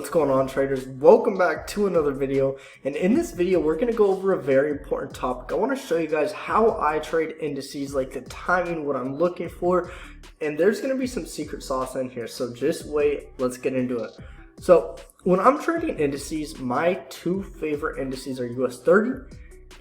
What's going on, traders? Welcome back to another video, and in this video we're going to go over a very important topic. I want to show you guys how I trade indices, like the timing, what I'm looking for, and there's going to be some secret sauce in here, so just wait. Let's get into it. So when I'm trading indices, my two favorite indices are US30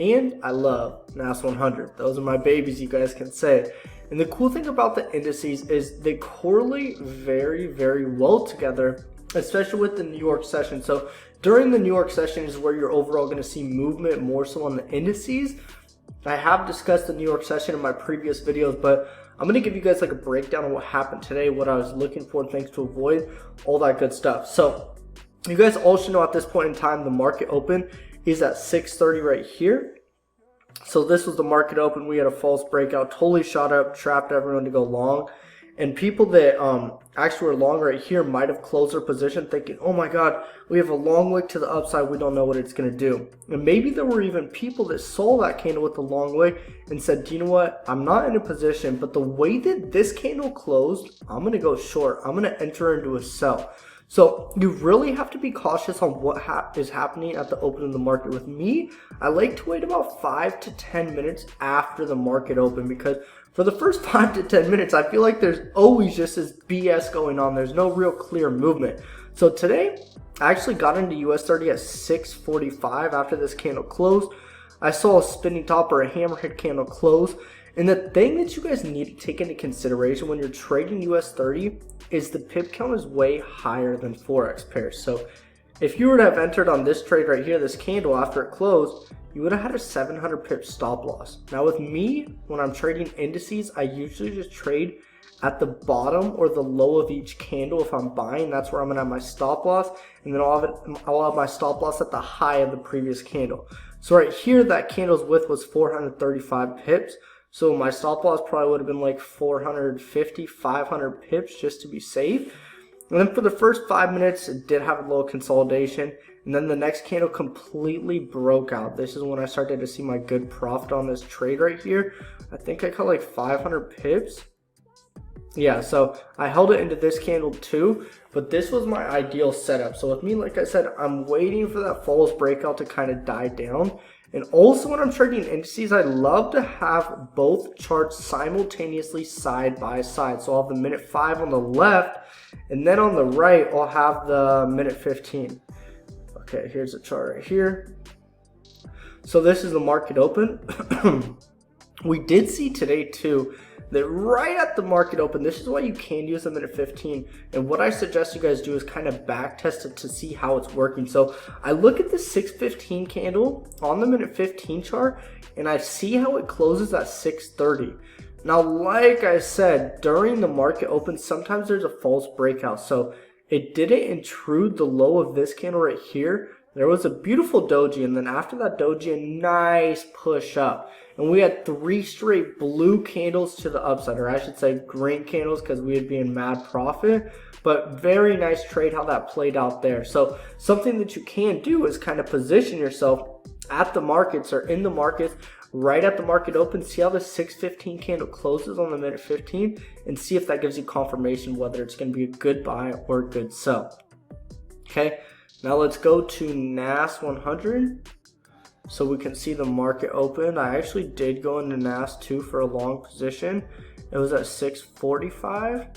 and I love NAS100. Those are my babies, you guys can say. And the cool thing about the indices is they correlate very, very well together, especially with the New York session. So during the New York session is where you're overall going to see movement more so on the indices. I have discussed the New York session in my previous videos, but I'm going to give you guys like a breakdown of what happened today, what I was looking for, things to avoid, all that good stuff. So you guys all should know at this point in time, the market open is at 6:30 right here. So this was the market open. We had a false breakout, totally shot up, trapped everyone to go long. And people that actually were long right here might have closed their position thinking, oh my God, we have a long wick to the upside. We don't know what it's going to do. And maybe there were even people that saw that candle with the long wick and said, do you know what? I'm not in a position, but the way that this candle closed, I'm going to go short. I'm going to enter into a sell. So you really have to be cautious on what is happening at the open of the market. With me, I like to wait about 5 to 10 minutes after the market open, because for the first 5 to 10 minutes, I feel like there's always just this BS going on. There's no real clear movement. So today, I actually got into US30 at 6:45 after this candle closed. I saw a spinning top or a hammerhead candle close. And the thing that you guys need to take into consideration when you're trading US30 is the pip count is way higher than Forex pairs. So if you were to have entered on this trade right here, this candle after it closed, you would have had a 700 pip stop loss. Now with me, when I'm trading indices, I usually just trade at the bottom or the low of each candle. If I'm buying, that's where I'm gonna have my stop loss, and then I'll have my stop loss at the high of the previous candle. So right here, that candle's width was 435 pips. So my stop loss probably would have been like 450, 500 pips just to be safe. And then for the first 5 minutes, it did have a little consolidation. And then the next candle completely broke out. This is when I started to see my good profit on this trade right here. I think I caught like 500 pips. Yeah, so I held it into this candle too, but this was my ideal setup. So with me, like I said, I'm waiting for that false breakout to kind of die down. And also when I'm trading indices, I love to have both charts simultaneously side by side. So I'll have the minute 5 on the left, and then on the right, I'll have the minute 15. Okay, here's the chart right here. So this is the market open. We did see today too that right at the market open, this is why you can use the minute 15. And what I suggest you guys do is kind of back test it to see how it's working. So I look at the 6:15 candle on the minute 15 chart, and I see how it closes at 6:30. Now, like I said, during the market open, sometimes there's a false breakout. So it didn't intrude the low of this candle right here. There was a beautiful doji, and then after that doji, a nice push up. And we had 3 straight blue candles to the upside, or I should say green candles, because we would be in mad profit. But very nice trade how that played out there. So something that you can do is kind of position yourself at the markets or in the markets right at the market open. See how the 6:15 candle closes on the minute 15, and see if that gives you confirmation whether it's going to be a good buy or a good sell. Okay. Now let's go to NAS100 so we can see the market open. I actually did go into NAS2 for a long position. It was at 6:45.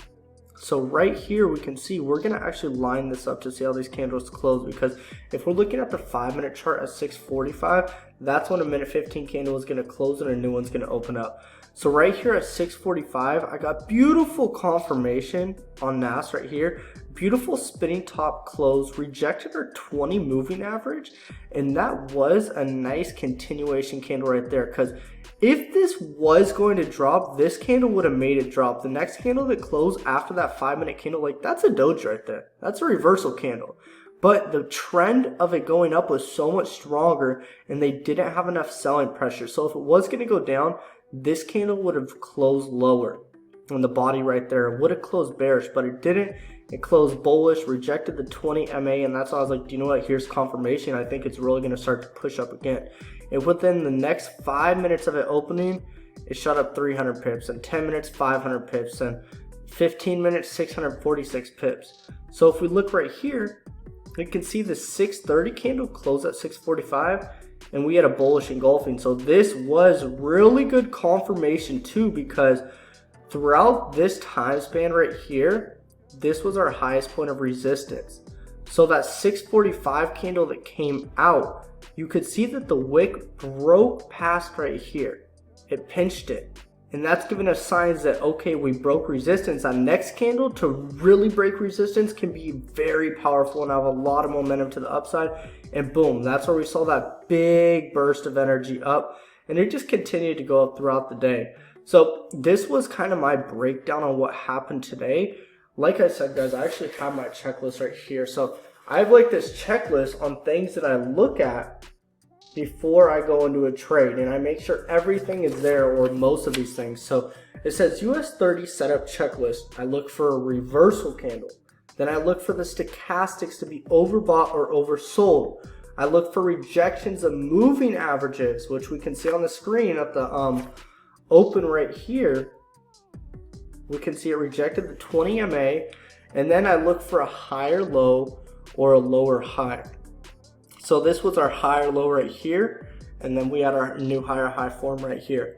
So right here we can see we're going to actually line this up to see how these candles close, because if we're looking at the 5-minute chart at 6:45, that's when a minute 15 candle is going to close and a new one's going to open up. So right here at 6:45, I got beautiful confirmation on NAS right here. Beautiful spinning top close, rejected our 20 moving average, and that was a nice continuation candle right there, because if this was going to drop, this candle would have made it drop. The next candle that closed after that 5-minute candle, like that's a doji right there. That's a reversal candle. But the trend of it going up was so much stronger, and they didn't have enough selling pressure. So if it was going to go down, this candle would have closed lower on the body right there. It would have closed bearish, but it didn't. It closed bullish, rejected the 20 MA, and that's why I was like, do you know what? Here's confirmation. I think it's really going to start to push up again. And within the next 5 minutes of it opening, it shot up 300 pips, and 10 minutes, 500 pips, and 15 minutes, 646 pips. So if we look right here, You can see the 630 candle closed at 645, and we had a bullish engulfing. So this was really good confirmation too, because throughout this time span right here, this was our highest point of resistance. So that 645 candle that came out, you could see that the wick broke past right here. It pinched it. And that's giving us signs that, okay, we broke resistance. That next candle to really break resistance can be very powerful and have a lot of momentum to the upside. And boom, that's where we saw that big burst of energy up. And it just continued to go up throughout the day. So this was kind of my breakdown on what happened today. Like I said, guys, I actually have my checklist right here. So I have like this checklist on things that I look at before I go into a trade, and I make sure everything is there, or most of these things. So it says US30 setup checklist. I look for a reversal candle. Then I look for the stochastics to be overbought or oversold. I look for rejections of moving averages, which we can see on the screen at the open right here. We can see it rejected the 20 MA, and then I look for a higher low or a lower high. So this was our higher low right here, and then we had our new higher high form right here.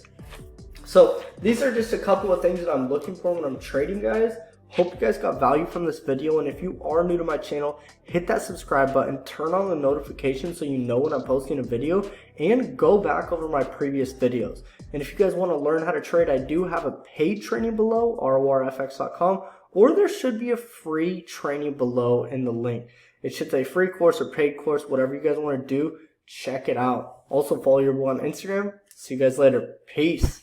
So these are just a couple of things that I'm looking for when I'm trading, guys. Hope you guys got value from this video, and if you are new to my channel, hit that subscribe button, turn on the notifications so you know when I'm posting a video, and go back over my previous videos. And if you guys want to learn how to trade, I do have a paid training below, rorfx.com, or there should be a free training below in the link. It should say free course or paid course, whatever you guys want to do, check it out. Also follow your boy on Instagram. See you guys later. Peace.